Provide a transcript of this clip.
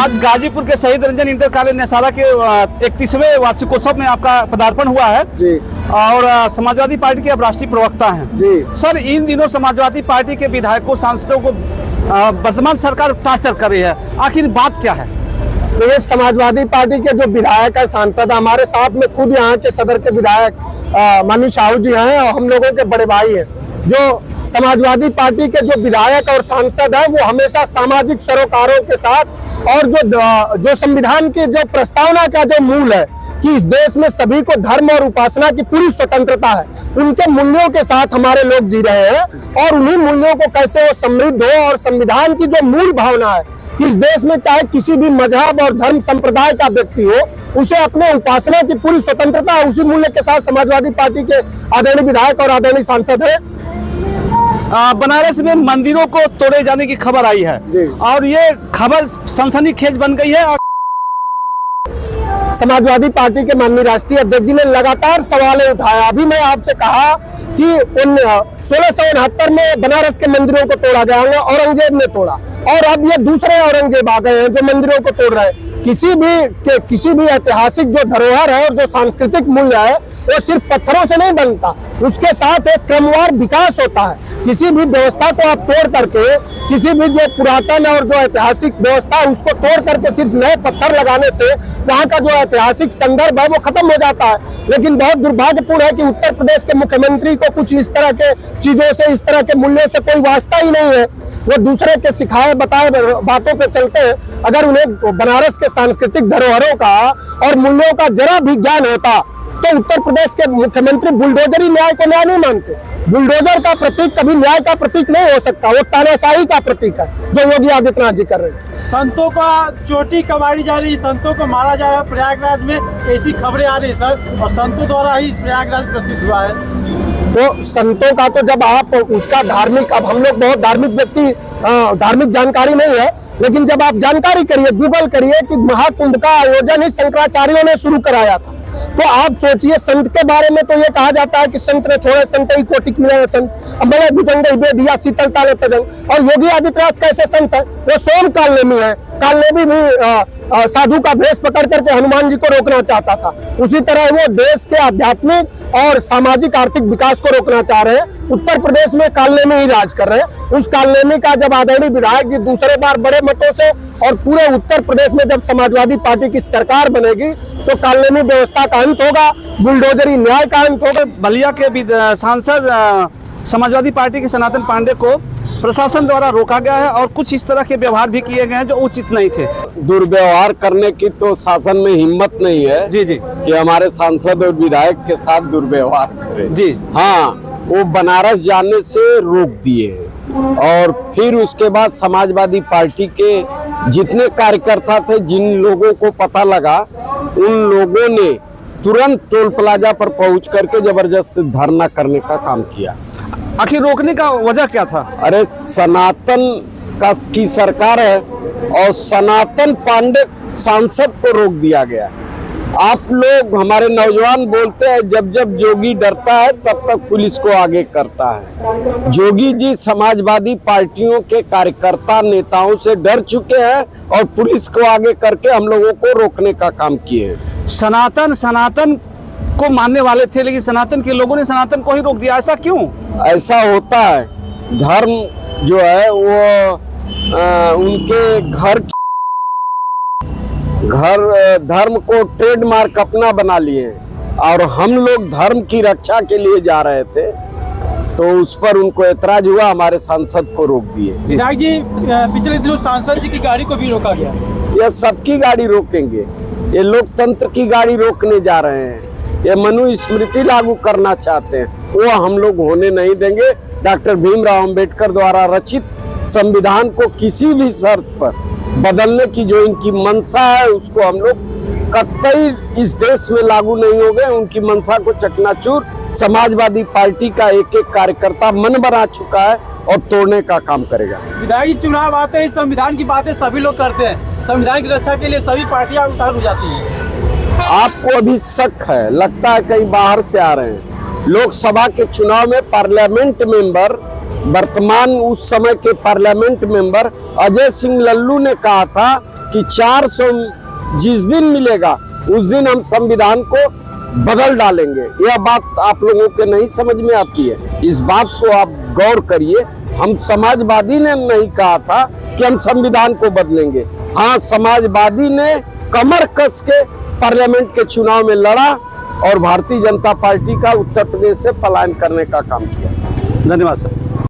आज गाजीपुर के शहीद रंजन इंटर कॉलेज नेसारा के 31वें वार्षिकोत्सव में आपका पदार्पण हुआ है जी। और समाजवादी पार्टी के आप राष्ट्रीय प्रवक्ता हैं जी। सर, इन दिनों समाजवादी पार्टी के विधायकों सांसदों को वर्तमान सरकार टार्चर कर रही है, आखिर बात क्या है? तो ये समाजवादी पार्टी के जो विधायक है, सांसद, हमारे साथ में खुद यहाँ के सदर के विधायक माननीय साहू जी हैं और हम लोगों के बड़े भाई हैं। जो समाजवादी पार्टी के जो विधायक और सांसद हैं वो हमेशा सामाजिक सरोकारों के साथ और जो संविधान की जो प्रस्तावना का जो मूल है कि इस देश में सभी को धर्म और उपासना की पूरी स्वतंत्रता है, उनके मूल्यों के साथ हमारे लोग जी रहे हैं। और उन्हीं मूल्यों को कैसे वो समृद्ध हो और संविधान की जो मूल भावना है कि इस देश में चाहे किसी भी मजहब और धर्म संप्रदाय का व्यक्ति हो, उसे अपने उपासना की पूरी स्वतंत्रता है, उसी मूल्य के साथ समाजवादी पार्टी के आदरणीय विधायक और आदरणीय सांसद है। बनारस में मंदिरों को तोड़े जाने की खबर आई है और ये खबर सनसनीखेज बन गई है। समाजवादी पार्टी के माननीय राष्ट्रीय अध्यक्ष जी ने लगातार सवाल उठाया। अभी मैं आपसे कहा कि 1669 में बनारस के मंदिरों को तोड़ा गया, औरंगजेब ने तोड़ा, और अब ये दूसरे औरंगजेब आ गए हैं जो मंदिरों को तोड़ रहे हैं। किसी भी ऐतिहासिक जो धरोहर है और जो सांस्कृतिक मूल्य है वो सिर्फ पत्थरों से नहीं बनता, उसके साथ एक क्रमवार विकास होता है। किसी भी व्यवस्था को आप तोड़ करके, किसी भी जो पुरातन और जो ऐतिहासिक व्यवस्था है उसको तोड़ करके सिर्फ नए पत्थर लगाने से वहाँ का जो ऐतिहासिक संदर्भ है वो खत्म हो जाता है। लेकिन बहुत दुर्भाग्यपूर्ण है कि उत्तर प्रदेश के मुख्यमंत्री को कुछ इस तरह के चीजों से, इस तरह के मूल्यों से कोई वास्ता ही नहीं है। वो दूसरे के सिखाए बताए बातों पे चलते हैं। अगर उन्हें बनारस के सांस्कृतिक धरोहरों का और मूल्यों का जरा भी ज्ञान होता तो उत्तर प्रदेश के मुख्यमंत्री बुलडोजरी न्याय को न्याय नहीं मानते। बुलडोजर का प्रतीक कभी न्याय का प्रतीक नहीं हो सकता, वो तानाशाही का प्रतीक है जो योगी आदित्यनाथ जी कर रहे हैं। संतों का चोटी कबाड़ी जा रही है, संतों को मारा जा रहा है प्रयागराज में, ऐसी खबरें आ रही सर, और संतों द्वारा ही प्रयागराज प्रसिद्ध हुआ है। तो संतों का तो जब आप उसका धार्मिक, अब हम लोग बहुत धार्मिक व्यक्ति, धार्मिक जानकारी नहीं है, लेकिन जब आप जानकारी करिए, गूगल करिए कि महाकुंभ का आयोजन ही शंकराचार्यों ने शुरू कराया था, तो आप सोचिए संत के बारे में तो ये कहा जाता है कि संत ने छोड़े संत ही कोटिक मिले संत, अमले भुजंग दिया शीतलता ने तजंग। और योगी आदित्यनाथ कैसे संत है? वो सोम कालनेमी है। कालनेमी भी साधु का भेष पकड़ करके हनुमान जी को रोकना चाहता था। उसी तरह वो देश के आध्यात्मिक और सामाजिक आर्थिक विकास को रोकना चाह रहे हैं। उत्तर प्रदेश में कालनेमी ही राज कर रहे हैं। उस कालनेमी का जब आदरणीय विधायक जी दूसरे बार बड़े मतों से और पूरे उत्तर प्रदेश में जब समाजवादी पार्टी की सरकार बनेगी तो कालनेमी व्यवस्था का अंत होगा, बुलडोजरी न्याय का अंत होगा। बलिया के सांसद समाजवादी पार्टी के सनातन पांडे को प्रशासन द्वारा रोका गया है और कुछ इस तरह के व्यवहार भी किए गए हैं जो उचित नहीं थे। दुर्व्यवहार करने की तो शासन में हिम्मत नहीं है जी कि हमारे सांसद और विधायक के साथ दुर्व्यवहार करें जी। हाँ, वो बनारस जाने से रोक दिए और फिर उसके बाद समाजवादी पार्टी के जितने कार्यकर्ता थे, जिन लोगों को पता लगा, उन लोगों ने तुरंत टोल प्लाजा पर पहुंच करके जबरदस्त धरना करने का काम किया। आखिर रोकने का वजह क्या था? अरे सनातन की सरकार है और सनातन पांडे सांसद को रोक दिया गया। आप लोग, हमारे नौजवान बोलते हैं जब जब जोगी डरता है तब तक पुलिस को आगे करता है। जोगी जी समाजवादी पार्टियों के कार्यकर्ता नेताओं से डर चुके हैं और पुलिस को आगे करके हम लोगों को रोकने का काम किए। सनातन को मानने वाले थे, लेकिन सनातन के लोगों ने सनातन को ही रोक दिया, ऐसा क्यों? ऐसा होता है, धर्म जो है वो उनके धर्म को ट्रेडमार्क अपना बना लिए और हम लोग धर्म की रक्षा के लिए जा रहे थे तो उस पर उनको ऐतराज हुआ, हमारे सांसद को रोक दिए। विधायक जी, पिछले दिनों सांसद जी की गाड़ी को भी रोका गया। ये सबकी गाड़ी रोकेंगे, ये लोकतंत्र की गाड़ी रोकने जा रहे हैं। ये मनुस्मृति लागू करना चाहते हैं, वो हम लोग होने नहीं देंगे। डॉक्टर भीमराव अंबेडकर द्वारा रचित संविधान को किसी भी शर्त पर बदलने की जो इनकी मंशा है उसको हम लोग कतई इस देश में लागू नहीं हो गए। उनकी मंशा को चकनाचूर समाजवादी पार्टी का एक एक कार्यकर्ता मन बना चुका है और तोड़ने का काम करेगा। विधायक जी, चुनाव आते ही संविधान की बातें सभी लोग करते हैं, संविधान की रक्षा के लिए सभी पार्टियां उतार हो जाती हैं। आपको अभी शक है, लगता है कहीं बाहर से आ रहे हैं। लोकसभा के चुनाव में पार्लियामेंट मेंबर, वर्तमान उस समय के पार्लियामेंट मेंबर अजय सिंह लल्लू ने कहा था कि 400 जिस दिन मिलेगा उस दिन हम संविधान को बदल डालेंगे। यह बात आप लोगों के नहीं समझ में आती है, इस बात को आप गौर करिए। हम समाजवादी ने नहीं कहा था कि हम संविधान को बदलेंगे। हाँ, समाजवादी ने कमर कस के पार्लियामेंट के चुनाव में लड़ा और भारतीय जनता पार्टी का उत्तर प्रदेश से पलायन करने का काम किया। धन्यवाद सर।